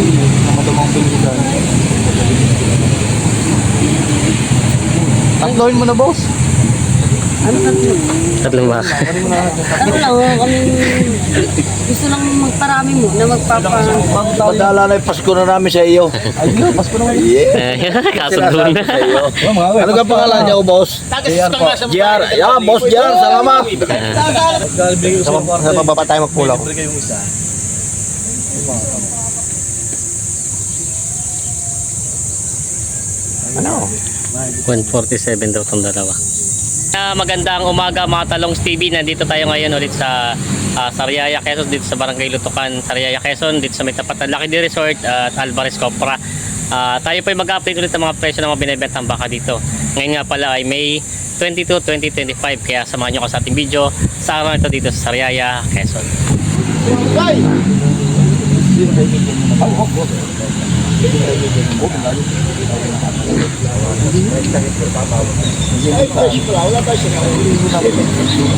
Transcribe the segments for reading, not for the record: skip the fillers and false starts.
Namadamang pilihan. Tatlohin mo na, boss. Ano tatlo? Tatlong baka. Ano lang, kami gusto lang magparami mo na Padala na yung Pasko na namin sa iyo. Ayun, Pasko naman. Kasundo na. Ano ka pangalan niya, boss? JR. Yeah, boss JR. Salamat. Sa baba tayo magpulaw. Ano? 147 daw itong dalawa. Magandang umaga mga Talongs TV. Nandito tayo ngayon ulit sa Sariaya, Quezon, dito sa Barangay Lutukan, Sariaya, Quezon, dito sa may tapat ng Lucky D Resort at Alvarez Copra. Tayo po ay mag-update ulit ng mga presyo ng mga binibentang baka dito. Ngayon nga pala ay May 22, 2025, kaya samahan nyo ko sa ating video sa araw ito dito sa Sariaya, Quezon.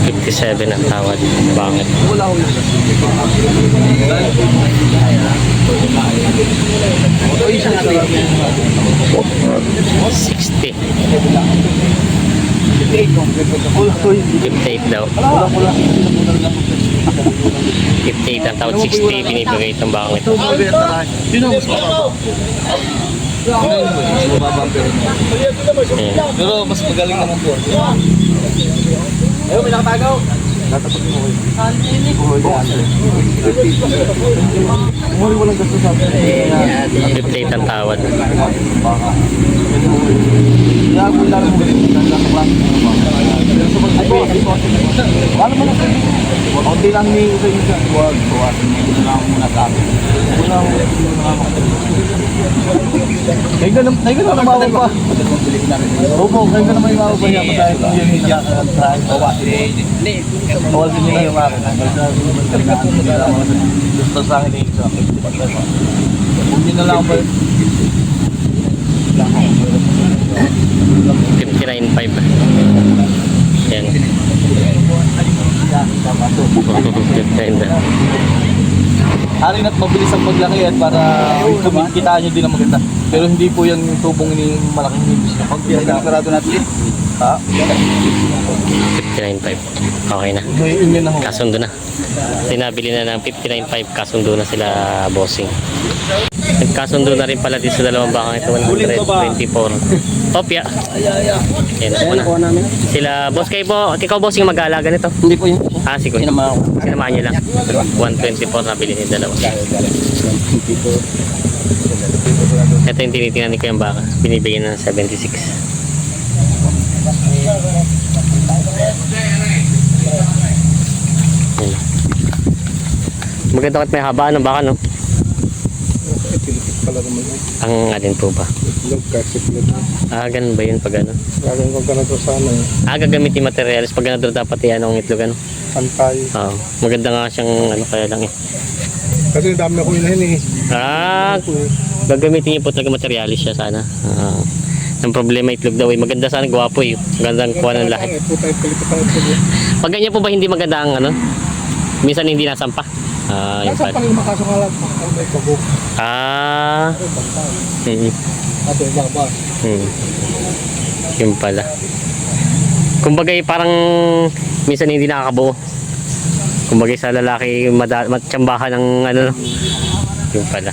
$57 ang tawad. Bakit? 60. 58 daw. 58 ang tawad, 60 binibigay itong bakang ito. Pero mas magaling naman po. Ayun, may nakatagaw. Natapos mo kayo. Umuli walang gasto sa akin. 58 ang tawad. Kaya kung lalo mo galing, wala mo na sa inyo. Kunti lang ni isa-isa. Huwag, buwasin mo. Ito na ako muna sa akin. Wala mo. Kaya ka na mawag pa. Opo, kaya ka na may mawag pa niya. Masaya kung yan yung jack at try. Bawal din nila yung akin. Gusto sa akin yung isa. Kung yun na lang ba yun? 59.5. Yan. 59 daw. Haring at mabilis ang paglaki at para kitaan nyo din ang maganda. Pero hindi po yan yung tubong ini malaking nimbis na. Pag pinagkarado natin, ha? 59.5. Okay na. Yun na ho. Kasundo na. Sinabili na ng 59.5. Kasundo na sila, bossing. Nagkasundo na rin pala dito sa dalawang bakang ito. 124. Opya. Yan ako na. Sila, boss kayo po. Ikaw, bossing, mag-aalaga nito. Hindi po yun. Ah, sige. Sinamahan niyo lang. 124 na bilhin yung dalawa. Ito yung tinitingnan ko yung baka. Binibigyan ng 76. Yan. Maganda kahit may habaan ng baka, no? Ang alin po ba? Ganun ba yun pag ano? Gagawin ko ganito sana eh. Gagamitin materials pag ganun dapat yan ang itlog, ano? Pantay. Oo. Maganda nga siyang ano kaya lang eh. Kasi dami na ko yun eh. Gagamitin niyo po talaga materials siya sana. Ang problema itlog daw eh. Maganda sana, gwapo eh. Magandang kuha ng lahat. Pag ganyan po ba hindi maganda ang ano? Minsan hindi nasampa. Yung Nasa pala. pang makasakalag. May kabuk. Ato yung baba. Yung pala. Kumbaga parang minsan hindi nakakabuo. Kumbaga sa lalaki matsambahan ng ano, no? Yung pala.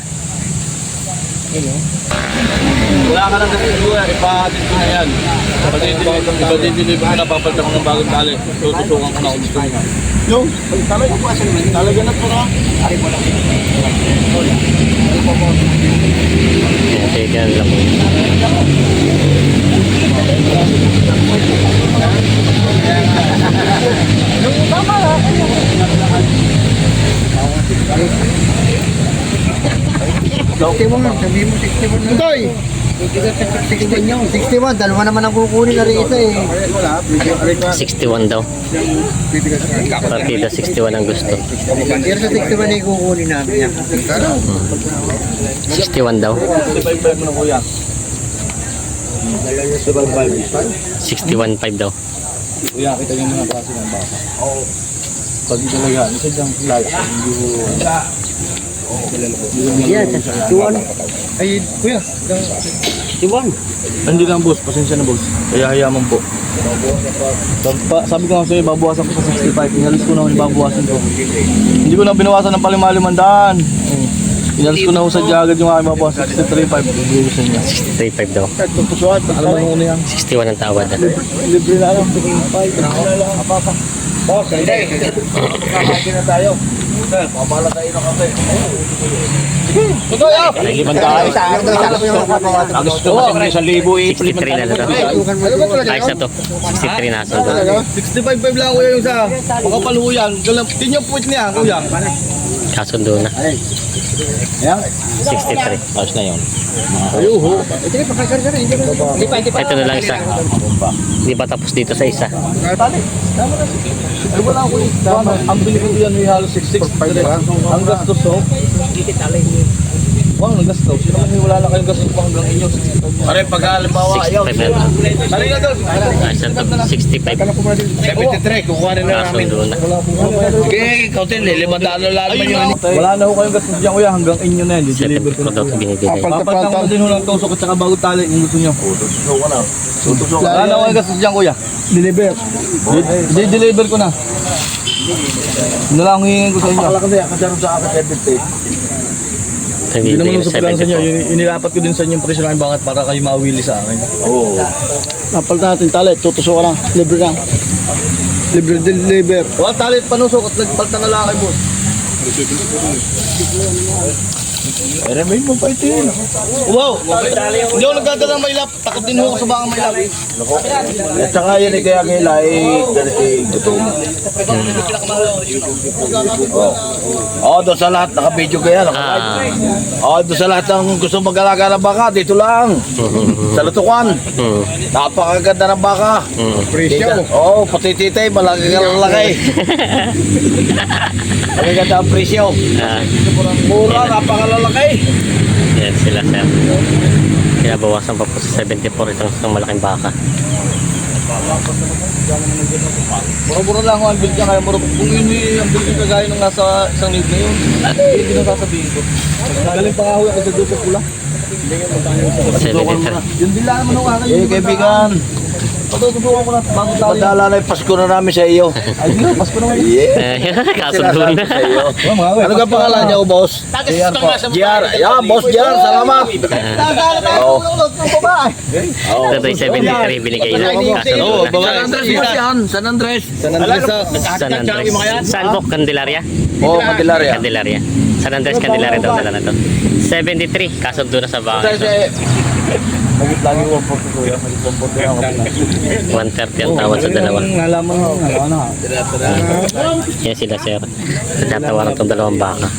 Wala ka lang kasi buhay. Ipahatid ko na yan. Iba-deliver ko na. Papalitan ko ng bagong tali. Tutusukan ko na kung gusto niya. Yung, talaga na po na. Yan, yan lang. Sabi mo 61 na. Toy! 61, dalawa naman ang kukunin na rin isa eh. 61 daw. Partida 61 ang gusto. Pero sa 61 ay kukunin namin yan. 61 daw. 55 mo na kuya. 61.5 daw. Kuya, kita niyo mga klase ng baka. Pag talaga, isa diyang kilala. Hindi ko... Yan, tuwan. Ay, kuya. Tuwan. Hindi lang boss, pasensya na boss. Kaya hayaman po. Sabi ko nga sa'yo, babawasan ko sa 65. Inalis ko na ako, babawasan ko. Hindi ko na binawasan ng palimalimandaan. Inalis ko na ako sa agad yung aking babawasan. 63.5. Bibigay ko sa inyo. 63.5 daw. Alam mo kung ano yan? 61 ang tawad. Libre na lang. 65. Boss, hindi. Kakain na tayo. Pamala tayo ng kape. Nagiban tayo. Gusto ko kasi 1,000 63 na lang. Ayos na to. 63 na sundo. 65.5 lang kuya yung sa makapal ho yan. Tin yung puwit niya kuya. Kasundo na. 63. Ayos na yun. Ayuho. Ito na lang isa. Hindi pa tapos dito sa isa. Ay wala ko eh. Ang bili ko yan may halos 66. Ang gastos ho. Wow, naggastos. Sino man wala na kayong gastos pa hanggang inyo. 65. Pare, pag halimbawa, 65 na lang. Sali na doon. Ayos na to. 65. 73, kukuha na namin. Kasundo na. Sige, ikaw din, 500 na lang yun. Wala na ho kayong gastos dyan kuya hanggang inyo na yan. 7 Deliver ko ko na. daw binibigay. Papalitan ko din ho ng tusok at saka bagong tali kung gusto nyo. Wala na ho kayong gastos dyan kuya. Deliver. Deliver ko na. Yun na lang ang hihingin ko sa inyo. Akala ko na kasi sa akin 70. Hindi naman Binibigay sa pagkakang sa inyo. 74. Inilapat ko din sa inyo yung presyo ng bangat para kayo mawili sa akin. Oo. Napalitan natin tali. Tutusok ka na. Libre ka. Libre. Wala tali panusok at nagpalitan na lang kayo boss. Remain mo pa ito yun. Wow! Hindi ako nagdadala ng mailap. Takot din ako sa baka mailap. At saka yan eh, kaya ngayon ay ito. Oo, doon sa lahat, naka-video kaya. Ah. Oo, doon sa lahat ng gusto mag-alaga ng baka, dito lang. Sa Lutukan. Napakaganda ng baka. Presyo. Oo, pati titay, malaki ka lang laki. Magaganda ang presyo. Ah, Mura, napakalalaki. yan sila sir. Kaya bawasan pa po sa 74 itong isang malaking baka. Mura-mura lang ako ang build niya. Kaya mura. Kung yun yung build niya kagaya nung nasa isang libre yun, hindi na sasabihin ko. Galing pa nga ako sa duso pula. 73. Yun din lang naman ako kakayo. Kaibigan, Patutubukan ko na. Bago tali. madala na yung Pasko na namin sa iyo. Ay, di na. Pasko naman. Kasundo na. Sa iyo. Oh, mga Ano ka pangalan niya, boss? JR. Yeah, boss JR, salamat. Oo. Ito yung 73 binigay na. Kasundo na. San Andres. San Andres sa... San Andres. Saan po? Candelaria? Oo, Candelaria. Candelaria. San Andres Candelaria daw na to. 73. Kasundo na sa bahay. Nagit lagi ko po kuya. Nagit po ako. 130 ang tawad sa dalawa. Nalaman mo. Nalaman na. Yan sila sir. Nagtatawaran itong dalawang baka.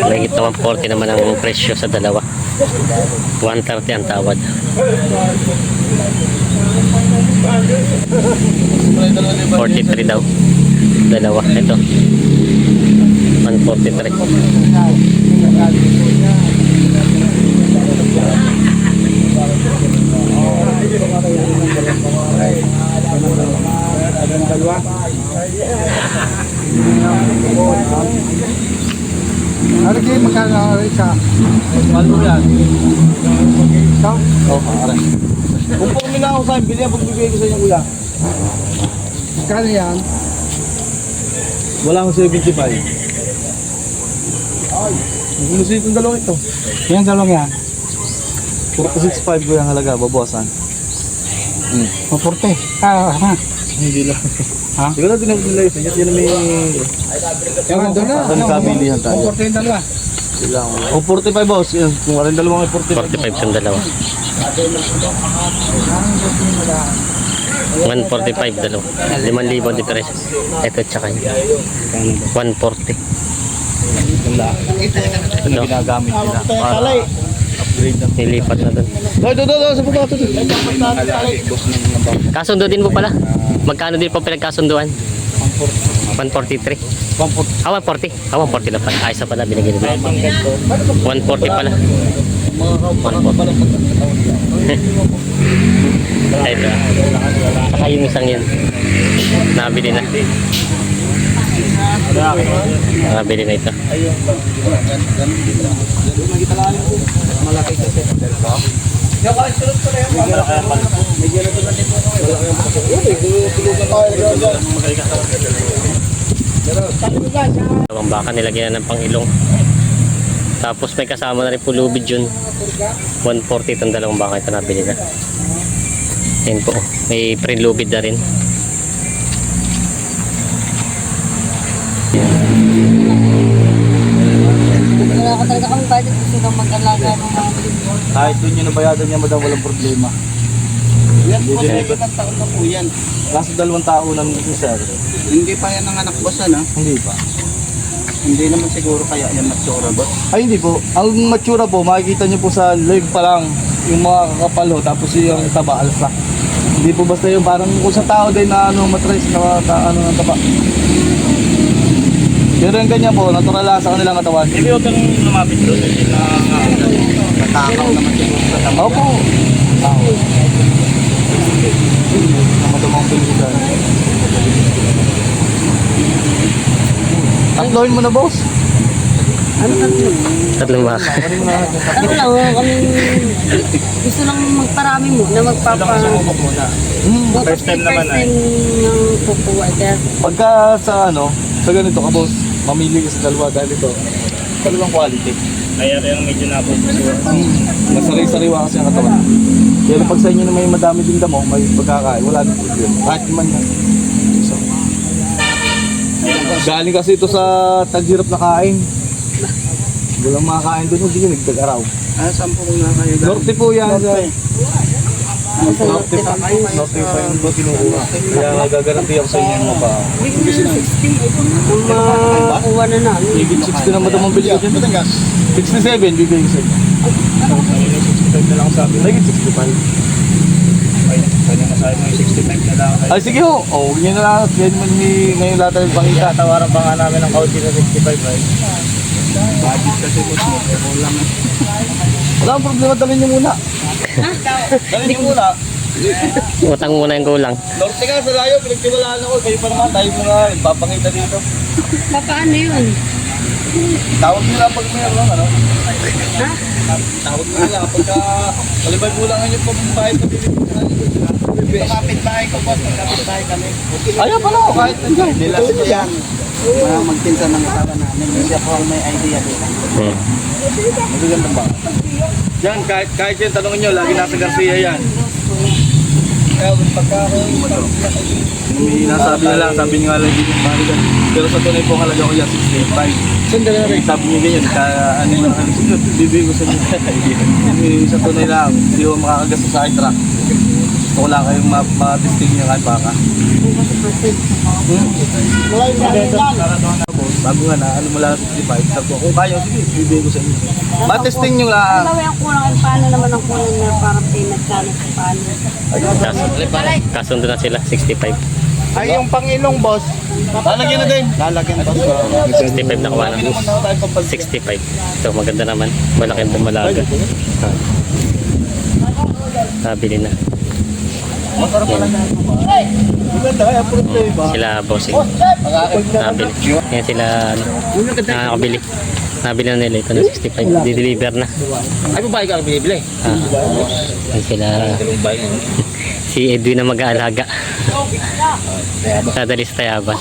Nagit naman 40 naman ang presyo sa dalawa. 130 ang tawad. 43 daw. Dalawa. Ito. 143. Ano din magkano isa? Ano yan? Isa? Oo, pare. Kung po kami na ako sa'yo, bilhin ang pagbibigay ko sa inyo kuya. Magkano yan? Wala akong 75. Gusto itong dalawang ito. Yan dalawang yan. 65 ko yung halaga, babawasan. Maporte. Hindi lang. Ha? Siguro din ang nila yun. Yan may... Yan doon na. Doon kabilihan tayo. Maporte yung dalawa. O 45 boss. Yan. Kung rin dalawang ay 45. 45 yung dalawa. 145 dalawa. 5,000 diferensya. Ito tsaka yun. 140. Ito ginagamit nila. Para upgrade na. Nilipat na doon. Doon. Sa baba. Kasundo din po pala. Magkano din po pinagkasunduan? 143. 140. 140 lang pala. Ayos na pala binigyan nila. 140 pala. 140. Ito. Saka yung isang yun. Nabili na. Nabili na ito. Ayun, ganun din lang. Nakita lang po. Malaki kasi. Yung kahit sunod ko na yun. Medyo na tulad din po. Dalawang baka nilagyan na ng pangilong. Tapos may kasama na rin pulubid yun. 140 itong dalawang baka ito nabili na. Yan po. May pre-lubid na rin. Wala ka talaga kami budget. Gusto lang mag-alaga ng mga Kahit doon yung nabayadan niya madam, walang problema. Yan po, ilang taon na po yan. Kaso 2 taon na ni sir. Hindi pa yan ang anak boss, ano? Hindi pa. Hindi naman siguro kaya yan matsura boss. Ay hindi po. Ang matsura po, makikita niyo po sa leg pa lang yung mga kakapalo tapos yung taba alsa. Hindi po basta yung parang kung sa tao din na ano matrace na ano ng taba. Pero yung ganyan po, natural lang sa kanilang katawan. Hindi huwag kang lumapit doon. Natakaw naman siguro sa tama. Opo. Tao. Namadamang pilihan. Tatlohin mo na boss. ano tatlo? Tatlong baka. Ano mo na Ano lang, kami gusto lang magparami mo na magpapa... First time naman First time ng kukuha. Kaya Pagka sa ano, sa ganito ka boss, mamili ka sa dalawa dahil ito, talagang quality. Kaya yung medyo napupusuan. Nasari-sariwa kasi ang katawan. Pero pag sa inyo na may madami din damo, may pagkakain, wala nang problem. Kahit naman yan. So, galing kasi ito sa taghirap na kain. Walang makakain doon, hindi ka nagtag-araw. Ah, saan po nga kayo galing? Norte po yan. Norte. Norte pa. Norte pa yung ba kinukuha. Kaya gagaranti ako sa inyo yung mga pa. ang makuha na namin. Higit 60 na madamang bili ko dyan. 67, bibigay ko sa inyo. 65 na lang sabi. Higit 65. Kanya masabi mo yung 65 na lang. Ay sige ho, huwag nyo na lang. Yan man ngayon lahat tayo pakita. Tawaran pa nga namin ng kaunti na 65 ay. Budget kasi po mo. Kulang. Wala akong problema, dalhin nyo muna. Dalhin nyo muna. Utang muna yung kulang. Norte ka sa layo, pinagtiwalaan ako. Kayo pa naman, tayo mga ipapangita dito. Paano yun? Tawag nyo lang pag mayroon, ano? Ha? Tawag nyo lang pagka malibay kulangan nyo pambahay pa Kapit bahay ko boss. Kapit bahay kami. Ayaw pala ako, kahit Nila ko yan. Mga magpinsan ng asawa namin. Hindi ako ang may idea dito. magaganda ba? Yan, kahit yan, tanongin nyo, lagi nasa Garcia yan. Kaya pagka ako May nasabi na lang, sabi nyo nga lang yung balikan. Pero sa tunay po halaga ko yan, 65. Sandali na rin. Sabi nyo ganyan, ano yung bibigay ko sa inyo. Sa tunay lang, hindi ko makakagasta sa truck. Gusto ko lang kayong ma-testing nyo kahit baka. Bago nga na, ano mo lang 65. Sabi ko, kung kaya, sige, bibigay ko sa inyo. Ma-testing nyo lang. Ano yung kulang? Paano naman ang kulang na parang payment kano? Paano? Kasundo na sila, 65. ay yung Pangilong boss. Lalagyan na din. Lalagyan boss. 65 na kuha na. 65. Ito, maganda naman. Malaki ang dumalaga. Nabili na. Masarap pala na. Maganda, kaya puro ba? Sila bossing. Nabili. Yan sila, ano, nakakabili. Nabili na nila ito ng 65. Di-deliver na. Ay, babae ka ang binibili. Yan sila. Si Edwin na mag-aalaga. Nadali sa Tayabas.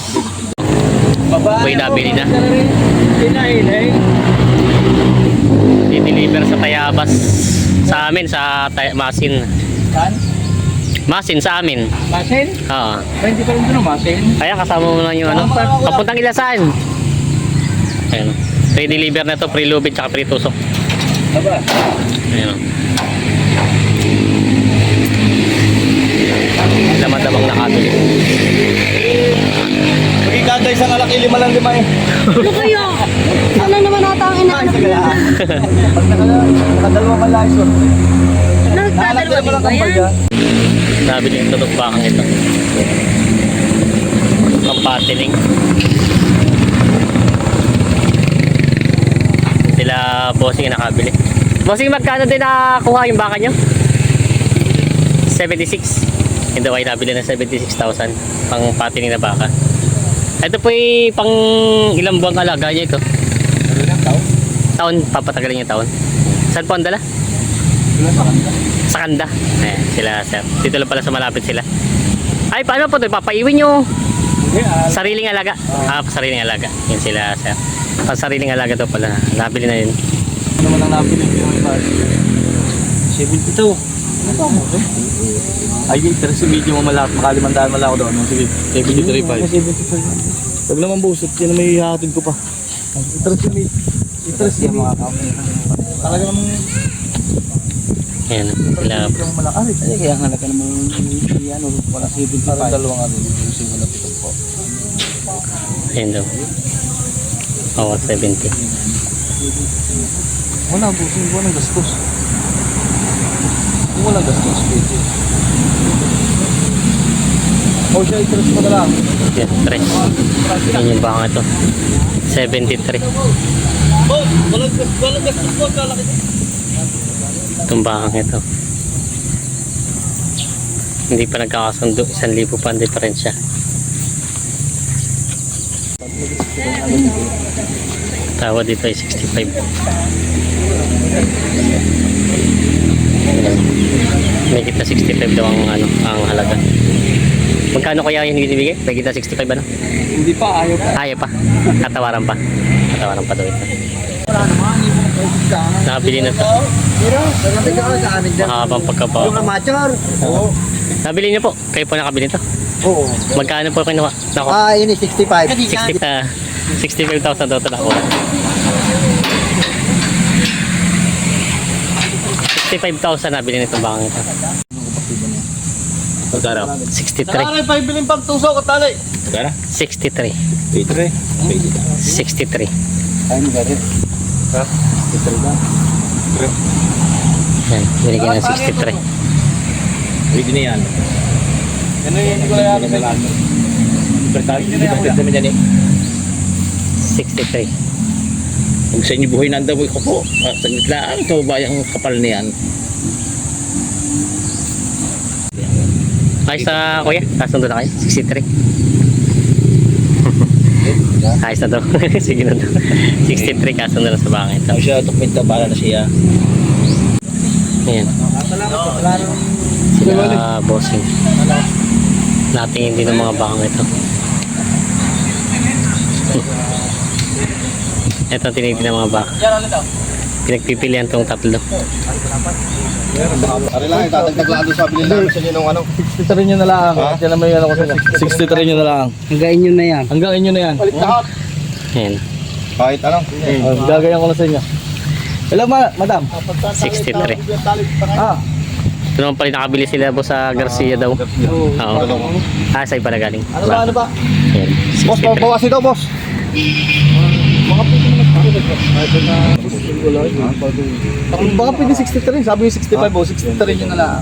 Boy, nabili na. Di-deliver sa Tayabas. Sa amin, sa Masin. Masin sa amin. Masin? Oo. Hindi pa rin doon, Masin. Kaya kasama mo lang yung ano. Papuntang Ilasan. Ayun. Pre-deliver na to, pre-lubid, tsaka pre-tusok. Aba. Ayun. Damang nakatuloy. Magkikagay sa nalaki, 5 lang 5 eh. Ano kayo? Ano naman ata ang inaanap nila? Pag nakadalawa ka license. Nagdadalawa din ba yan? Sabi din tutok bakang ito. Ang patining. Sila bossing nakabili. Bossing, magkano din nakuha yung baka nyo? 76. Hindi ay nabili na 76,000 pang patining na baka. Ito po pang ilang buwang alaga niya ito. Taon, papatagalin yung taon. Saan po ang dala? Sa Kanda. Ayan, sila sir. Dito lang pala sa malapit sila. Ay, paano po ito? Papaiwin nyo. Sariling alaga. Sariling alaga. Yan sila sir. Sariling alaga to pala. Nabili na yun. Ano naman ang nabili yung may bag? 72. Ano ba mo? Ay, interest yung video mo malaki. Makalimandaan mo lang ako doon. Sige, 73.5. 75. Huwag naman busot. Yan ang may hatid ko pa. Interest yung video. Interest yung mga kapatid. Talaga namang Ayan, sila. yung malaki. Ay, kaya nga naka namang ano, wala 75. Parang dalawang ano, yung wala pitong po. Ayan daw. Oo, 70. Wala, busing ko ng gastos. Kung walang gastos, pwede. O siya, interest mo na lang. Yan, 3. Yan yung baka ito. 73. Walang gastos po, kalaki. Itong bakang ito. Hindi pa nagkakasundo. 1,000 pa ang diferensya. Tawa dito ay 65. May kita 65 daw ang ano, ang halaga. Magkano kaya yung binibigay? May kita 65 ano? Hindi pa, ayaw pa. Ayaw pa. Tatawaran pa. Tatawaran pa daw ito. Nakabili na ito. Mahabang pagkabaw. Oo. Nabili niyo po. Kayo po nakabili ito. Oo. Magkano po kinuha? Nako. Yun is 65. 65,000 daw ito nakuha. 65,000 nabili nitong bakang ito. Pagkara. 63. Tara, pa bilhin pang tusaw ka tali. Pagkara? 63. 83. 63. Ay, magarit. Ha? 63 ba? Yan, binigyan ng 63. Pwede na yan. Ano yun, hindi ko lang yan. Pagkara naman yan eh. 63. Kung sa inyo buhay na ang damoy ko po. Saglit lang. Ito ba yung kapal niyan? Ayos na kuya, kasundo na kayo. 63. Ayos na to. Sige na to. 63 kasundo na sa bakang ito. Tapos siya, dokumenta para na siya. Ayan. Sila bossing. Natingin din ng mga bakang ito. Ito tinitin ng mga baka. Pinagpipilian tong tatlo. Ari lang, itatagdag lang doon sa bilhin namin sa inyo nung ano. 63 nyo na lang. Yan naman yung ano ko sa inyo. 63 nyo na lang. Hanggang inyo na yan. Hanggang inyo na yan. Palit lahat. Ayan. Kahit ano. Gagayan ko na sa inyo. Hello, madam. 63. Ah. Ito naman pala nakabili sila po sa Garcia daw. Oo. Sa'yo pa na galing. Ano ba? Ayan. Boss, 63. bawasin daw, boss. Baka pwede 63. Sabi yung 65 o 63 nyo na lang.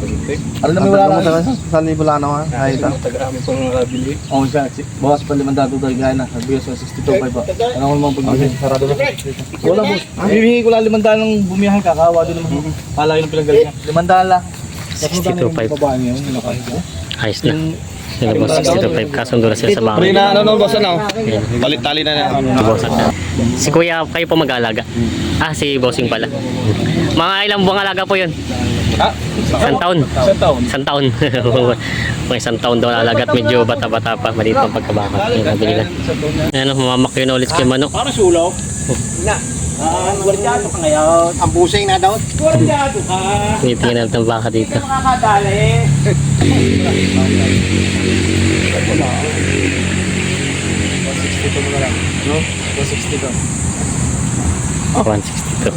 Ano naman wala lang. Sa libo lang naman. Kahit ano. Taga-amin po nung nabili. Oo, siya. Bawas pa 500 doon. Gaya na. Sabi yung 62.5 ba? Ano ko naman pagbili? Sarado na. Wala boss. Hihingi ko lang 500 ng bumiyahan ka. Kawa doon naman. Palagi ng pinanggalingan. 500 lang. 62.5. Babae niya yung nakahiga. Ayos na. Sila po 62.5. Kasundo na sila sa Pre bakang. na ano no, boss ano? Ayan. Tali na na. Si Bossing. Si Kuya, kayo po mag-aalaga. Si Bossing pala. Mga ilang buwang alaga po yun? Ha? Isang taon. Isang taon. Isang taon. Mga isang taon daw alaga at medyo bata-bata pa. Maliit ang pagkabaka. Yung nabili na. Ano, mamamakyo na ulit kay Manok. Para sulaw. Na. Guardiado ka ngayon. Ang busing na daw. Guardiado ka. Tinitingnan natin ang baka dito. Makakadali. 162 mo na lang. No? 162. 162.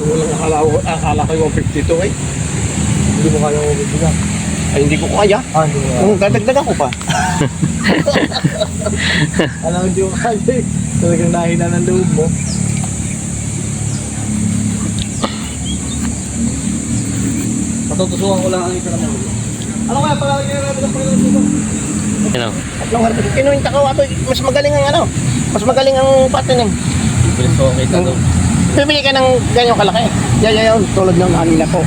Akala ko yung 52 eh. Hindi mo kaya yung 52 Ay, hindi ko kaya. Hindi mo kaya. Kung dadagdagan ko pa. Alam hindi mo kaya eh. Talagang nahina ng loob mo. Patutusukan ko lang ang isa naman. Ano kaya pala yung namin ng pagkakasukan? Ano? Tatlong harap. Kinuhin takaw ato. Mas magaling ang ano. Mas magaling ang patining. Bilis ko kita doon. Bibili ka ng ganyang kalaki. Yan. Tulad ng anim na po.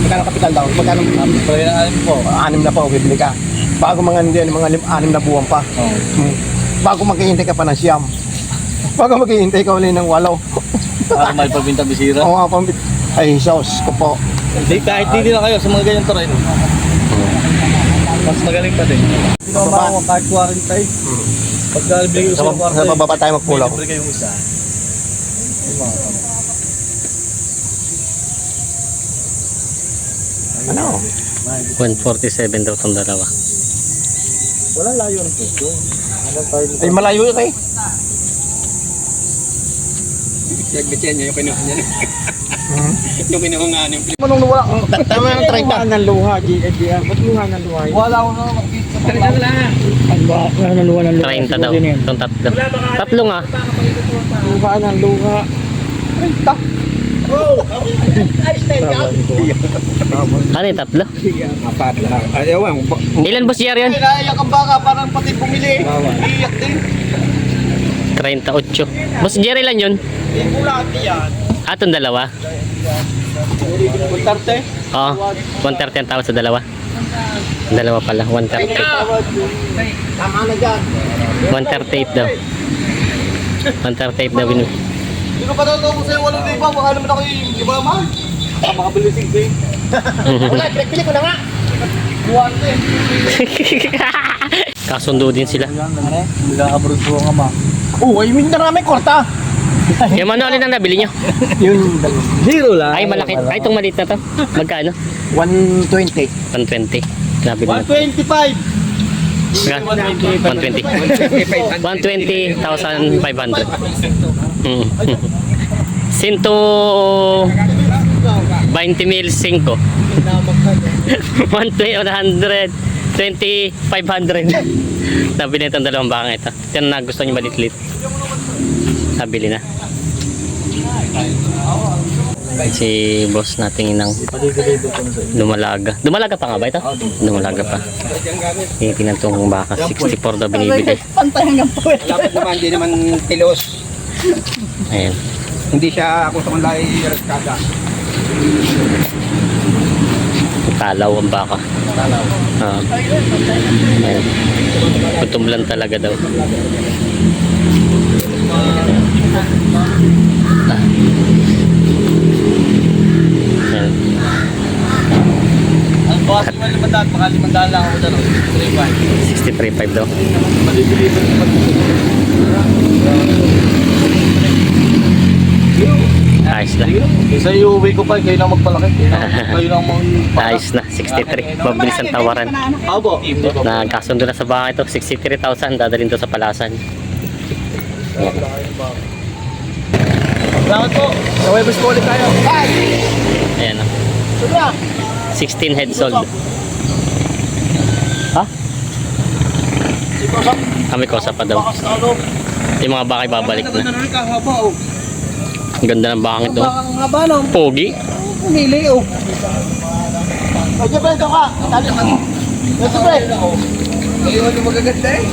Magkano kapital daw? Magkano? Pwede na alam po. Anim na po. Bibili ka. Bago mga anim na buwan pa. Bago maghihintay ka pa ng siyam. Bago maghihintay ka ulit ng 8. Para may pabinta bisira. Oo nga, pambit. Ay, sauce ko po. Hindi, kahit hindi na kayo sa mga ganyan rin. Mas magaling pa din. Pinamama ko kahit 40 eh. Pagka bigay ko sa Sa bababa tayo magpulaw. libre kayong isa. Ano? 147 daw itong dalawa. Wala layo ng puso. Ay, malayo yun eh. Nagbityan niya yung kinuha niya. Yung kinuha nga niya. Manong wala. Tama yung 30. ng luha, GA. Ba't luha ng luha? Wala ko na makikita sa mga. Luha ng luha ng 30 daw. Itong tatlo. Tatlo nga. Luha ng luha. 30. Ano yung tatlo? Apat lang. Ayaw ang. Ilan boss year yan? Naiyak ang baka parang pati bumili. Iiyak din. 38. Boss Jerry lang yun? Ah, itong dalawa? Kultarte. Oo. 130 ang tawad sa dalawa. Dalawa pala. 130. Tama na dyan. 138 daw. 138 daw binu. Hindi ko pa daw ko sa'yo 8,000. Baka naman ako yung ibaman. Makabili 6 eh. Wala, pili ko na nga. Buwante. Kasundo din sila. Nag-abroad ko ang ama. Oo, ay yung naraming korta. Yung manual ang nabili nyo? Yung Zero lang. Ay, malaki. Ay, itong maliit na to. Magkano? 120. 120. Nabili na. 125. 120. 120,500. Mm. 120,000 5. 120,500. Nabili na itong dalawang baka ito. Ito na gusto nyo malitlit. Nabili na. Si boss nating inang Dumalaga. Dumalaga pa nga ba ito? Dumalaga pa. Tingnan itong baka. 64 daw binibili. Pantay hanggang puwet. Dapat naman, hindi naman tilos. Ayan. Hindi siya kung sa kanlay raskada. Talaw ang baka. Ah. Ayan. Kutumblan talaga daw. Ayan. Ang boss mo 500, baka 500 lang ako dyan. 3,500. 63.5 daw. Malideliver ko pa. Ayos na. Isa iuwi ko pa, kayo na magpalaki. Kayo na Ayos na. 63. Mabilis ang tawaran. Abo. Nagkasundo na sa baka ito. 63,000. Dadalhin to sa palasan. Salamat po. Naway bus po ulit tayo. Ayan o. 16 heads sold. Ha? Kami kosa pa daw. Yung mga baka babalik na. Ang ganda ng bakang ito. Ang haba no. Pogi. Pumili oh. Ay, Jebel, ito ka. Tali ka. Jebel. Ayun, magaganda eh.